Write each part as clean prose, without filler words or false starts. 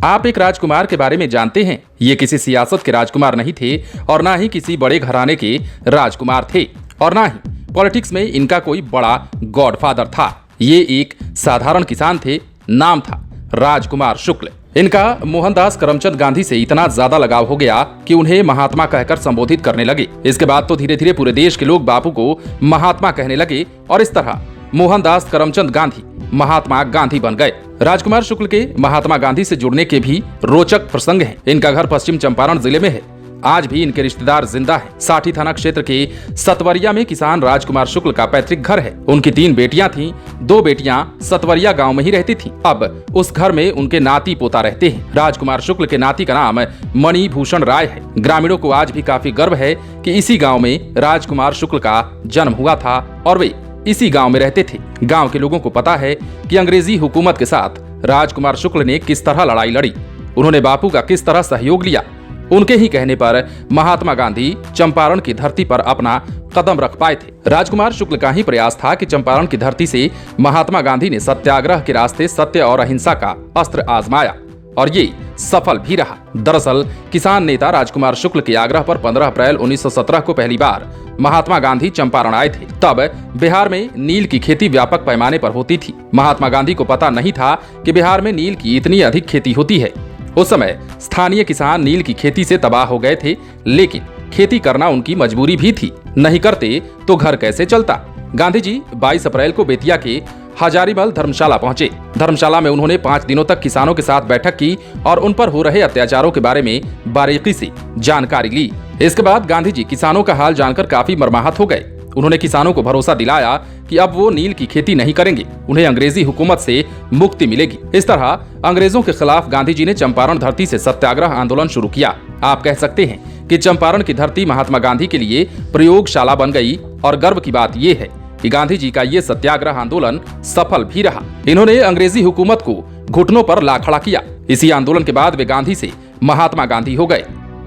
आप एक राजकुमार के बारे में जानते हैं। ये किसी सियासत के राजकुमार नहीं थे और ना ही किसी बड़े घराने के राजकुमार थे और ना ही पॉलिटिक्स में इनका कोई बड़ा गॉडफादर था। ये एक साधारण किसान थे। नाम था राजकुमार शुक्ल। इनका मोहनदास करमचंद गांधी से इतना ज्यादा लगाव हो गया कि उन्हें महात्मा कहकर संबोधित करने लगे। इसके बाद तो धीरे धीरे पूरे देश के लोग बापू को महात्मा कहने लगे और इस तरह मोहनदास करमचंद गांधी महात्मा गांधी बन गए। राजकुमार शुक्ल के महात्मा गांधी से जुड़ने के भी रोचक प्रसंग हैं। इनका घर पश्चिम चंपारण जिले में है। आज भी इनके रिश्तेदार जिंदा हैं। साठी थाना क्षेत्र के सतवरिया में किसान राजकुमार शुक्ल का पैतृक घर है। उनकी 3 बेटियां थीं। 2 बेटियां सतवरिया गांव में ही रहती थीं। अब उस घर में उनके नाती पोता रहते हैं। राजकुमार शुक्ल के नाती का नाम मणिभूषण राय है। ग्रामीणों को आज भी काफी गर्व है कि इसी गाँव में राजकुमार शुक्ल का जन्म हुआ था और वे इसी गांव में रहते थे। गांव के लोगों को पता है कि अंग्रेजी हुकूमत के साथ राजकुमार शुक्ल ने किस तरह लड़ाई लड़ी, उन्होंने बापू का किस तरह सहयोग लिया। उनके ही कहने पर महात्मा गांधी चंपारण की धरती पर अपना कदम रख पाए थे। राजकुमार शुक्ल का ही प्रयास था कि चंपारण की धरती से महात्मा गांधी ने सत्याग्रह के रास्ते सत्य और अहिंसा का अस्त्र आजमाया और ये सफल भी रहा। दरअसल किसान नेता राजकुमार शुक्ल के आग्रह पर 15 अप्रैल 1917 को पहली बार महात्मा गांधी चंपारण आए थे। तब बिहार में नील की खेती व्यापक पैमाने पर होती थी। महात्मा गांधी को पता नहीं था कि बिहार में नील की इतनी अधिक खेती होती है। उस समय स्थानीय किसान नील की खेती से तबाह हो गए थे, लेकिन खेती करना उनकी मजबूरी भी थी। नहीं करते तो घर कैसे चलता। गांधी जी 22 अप्रैल को बेतिया के हजारीमल धर्मशाला पहुंचे। धर्मशाला में उन्होंने 5 दिनों तक किसानों के साथ बैठक की और उन पर हो रहे अत्याचारों के बारे में बारीकी से जानकारी ली। इसके बाद गांधी जी किसानों का हाल जानकर काफी मर्माहत हो गए। उन्होंने किसानों को भरोसा दिलाया कि अब वो नील की खेती नहीं करेंगे, उन्हें अंग्रेजी हुकूमत से मुक्ति मिलेगी। इस तरह अंग्रेजों के खिलाफ गांधी जी ने चंपारण धरती से सत्याग्रह आंदोलन शुरू किया। आप कह सकते हैं कि चंपारण की धरती महात्मा गांधी के लिए प्रयोगशाला बन गई और गर्व की बात यह है कि गांधी जी का ये सत्याग्रह आंदोलन सफल भी रहा। इन्होंने अंग्रेजी हुकूमत को घुटनों पर ला खड़ा किया। इसी आंदोलन के बाद वे गांधी से महात्मा गांधी हो गए।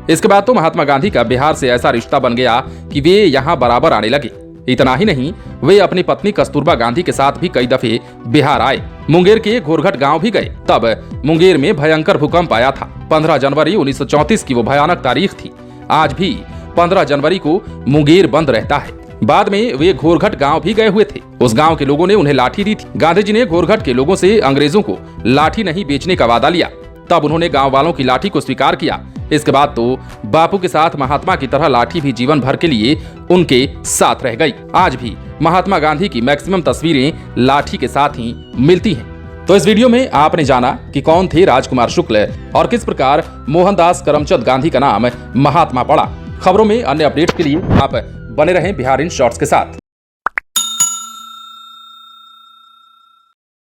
इसके बाद तो महात्मा गांधी का बिहार से ऐसा रिश्ता बन गया कि वे यहाँ बराबर आने लगे। इतना ही नहीं, वे अपनी पत्नी कस्तूरबा गांधी के साथ भी कई दफे बिहार आए। मुंगेर के घोरघट गांव भी गए। तब मुंगेर में भयंकर भूकंप आया था। 15 जनवरी 1934 की वो भयानक तारीख थी। आज भी 15 जनवरी को मुंगेर बंद रहता है। बाद में वे घोरघट गांव भी गए हुए थे। उस गांव के लोगों ने उन्हें लाठी दी थी। गांधी जी ने घोरघट के लोगों से अंग्रेजों को लाठी नहीं बेचने का वादा लिया। तब उन्होंने गांव वालों की लाठी को स्वीकार किया। इसके बाद तो बापू के साथ महात्मा की तरह लाठी भी जीवन भर के लिए उनके साथ रह गई। आज भी महात्मा गांधी की मैक्सिमम तस्वीरें लाठी के साथ ही मिलती हैं। तो इस वीडियो में आपने जाना कि कौन थे राजकुमार शुक्ल और किस प्रकार मोहनदास करमचंद गांधी का नाम महात्मा पड़ा। खबरों में अन्य अपडेट्स के लिए आप बने रहें बिहार इन शॉर्ट्स के साथ।